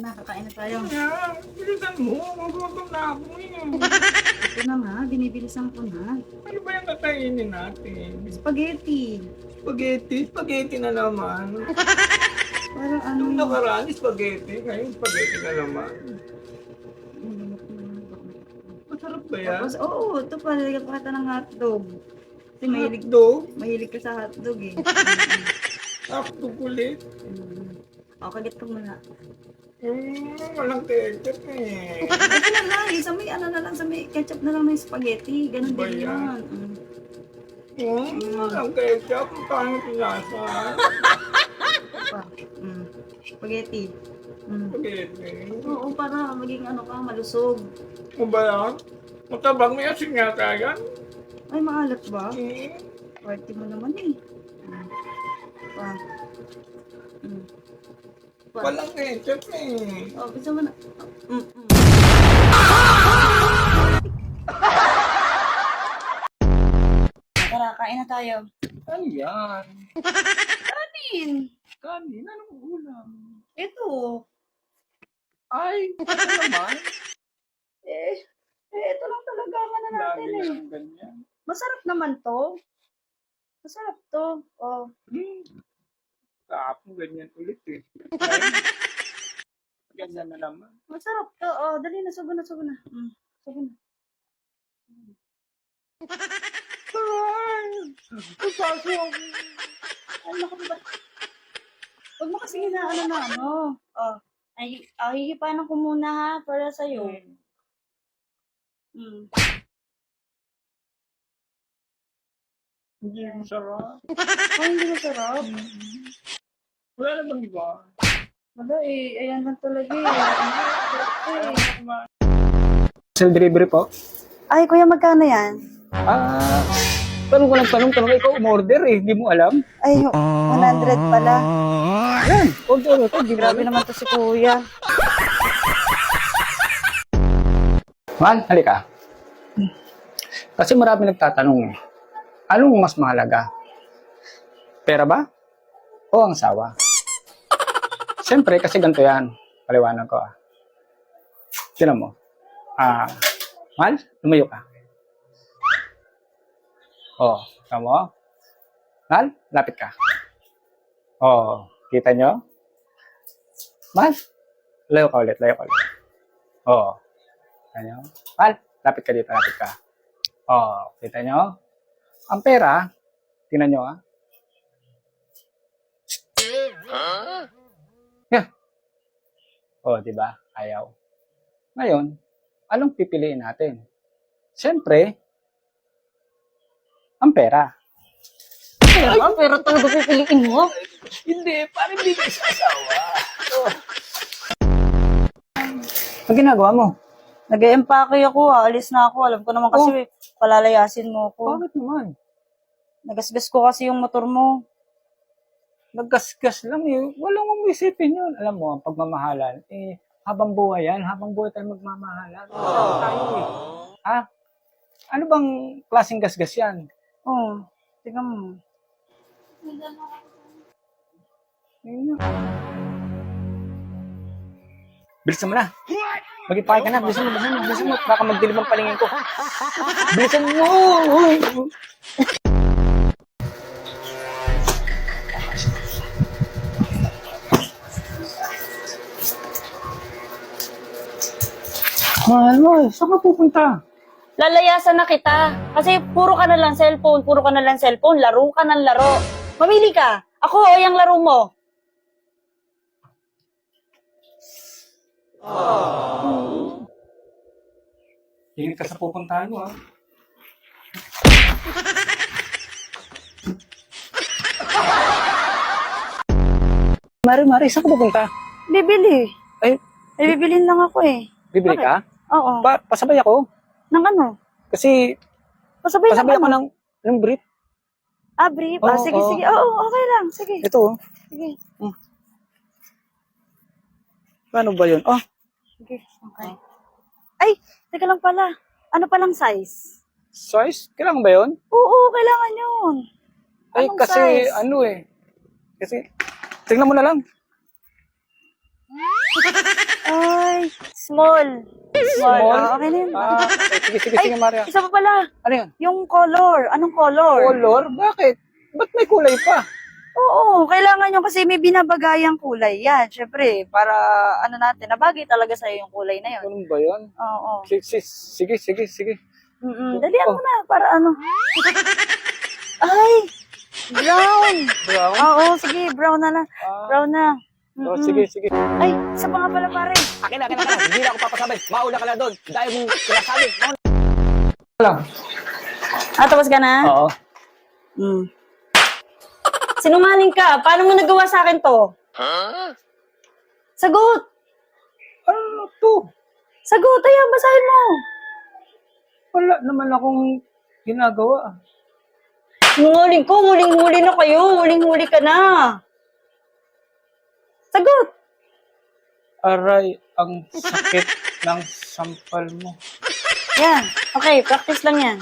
na, kakain na tayo. Kaya, bilisan mo. Magutom na ako eh. Ito na nga, binibilisan ko na. Ano ba yung kakainin natin? Spaghetti. Spaghetti? Spaghetti na naman. Parang ano. Nung nakaraan, spaghetti. Ngayon, spaghetti na naman. Masarap ba yan? Tapos, oo, ito pa, lalagyan pa kita ng hotdog. Kasi Hotdog? mahilig ka sa hotdog eh. Hotdog ulit? O, kagat ka muna. Walang ketchup eh. Ito na lang, sa may ano na lang, sa may ketchup na lang ng spaghetti. Ganun Ba din yan? yun. Walang ketchup. Ang pangit yung lasa. Pa. Spaghetti. Spaghetti. Oo, para maging ano ka, malusog. Ano ba yan? Matabang may asin yata yan. Ay, maalat ba? Hmm. Party mo naman eh. Pa. Pa. Walang ketchup eh. Oh, bisa mo na. Tara, kain na tayo. Ano yan? Kanin! Kanin? Anong ulam? Ito. Ay, ano naman? Ito lang talaga na natin Lagi na eh. lang ganyan. Masarap naman to. Masarap to. Oh. Kahapon ganyan ulit eh. Ganyan na naman. Masarap to. Oh, dali na, subo na, subo na. Subo na. Ay, kaso ako. Ay, naku ba? Huwag mo kasi ano na ano. Oh. Ay, hihipanan ko muna ha, para sa'yo. Hindi masarap. Ay, hindi masarap. Wala na bang iba? Wala eh, ayan lang talaga eh. Self delivery po? Ay, kuya, magkano yan? Tanong ko lang tanong, ikaw umorder eh, hindi mo alam? Ay, 100 pala. Yan, order ito, di Grabe naman to si kuya. Mahal, halika. Kasi marami nagtatanong eh, anong mas mahalaga? Pera ba? O ang sawa? Siyempre, kasi ganito yan. Paliwanag ko Tinan mo. Mahal, lumayo ka. Tama mo? Mahal, lapit ka. Kita nyo? Mahal, layo ka ulit. Kita nyo? Mahal, lapit ka dito, lapit ka. Kita nyo? Ang pera, tingnan nyo Yeah. Diba? Ayaw. Ngayon, anong pipiliin natin? Siyempre, ang pera. Pero talaga pipiliin mo? Hindi, parang hindi ka sasawa. Ang ginagawa mo? Nag-e-empake ako alis na ako. Alam ko naman kasi palalayasin mo ako. Bakit naman? Nagasgas ko kasi yung motor mo. Naggasgas lang eh. Walang mong isipin yun. Alam mo, ang pagmamahalan, habang buhay yan, habang buhay tayo magmamahalan. Masarap tayo eh. Ano bang klaseng gasgas yan? Tingnan mo. Bilisan mo na. Mag-ipake ka na. Bilisan mo. Baka magdilim ang palingin ko. Bilisan mo. Mahal mo, saan ka pupunta? Lalayasan na kita. Kasi puro ka na lang cellphone, laro ka ng laro. Mamili ka. Ako o yung laro mo. Tingin ka sa pupuntahan mo Mari, saan ka pupunta? Bibili. Ay, Ay, bibilin lang ako eh. bibili ka? Oo. Pasabay ako. Nang ano? Kasi Pasabay pasabay ako ano? ng brief. Brief. Oo, Sige, oo. sige. Oo, okay lang. Sige. Ito Sige. Paano ba yun? Sige. Okay. Ay, teka lang pala. Ano palang size? Size? Kailangan ba yun? Oo, kailangan yun. Ay, Anong kasi size? Kasi, tingnan mo na lang. Small. Small? Okay na yun. Sige, Maria. Isa pa pala. Ano yun? Yung color. Anong color? Color? Bakit? Ba't may kulay pa? Oo, kailangan yun kasi may binabagayang kulay yan. Siyempre, para ano natin, nabagay talaga sa'yo yung kulay na yun. Ano ba yun? Oo. Sige. Dalihan mo na, para ano. Ay! Brown! Brown? Oo, sige, brown na lang. Brown na. Oh, sige. Ay, isa pa nga pala pare. Akin na. Hindi na ako papasabay. Mauna ka na doon. Dahil mong sinasabi. Lang. Tapos ka na? Oo. Sinungaling ka. Paano mo nagawa sa akin to? Sagot! Ano to? Sagot! Ayan, basahin mo. Wala naman akong ginagawa. Sinungaling ko. Huling-huli na kayo. Huling-huli ka na. Sagot! Aray, ang sakit ng sampal mo. Yan. Okay, practice lang yan.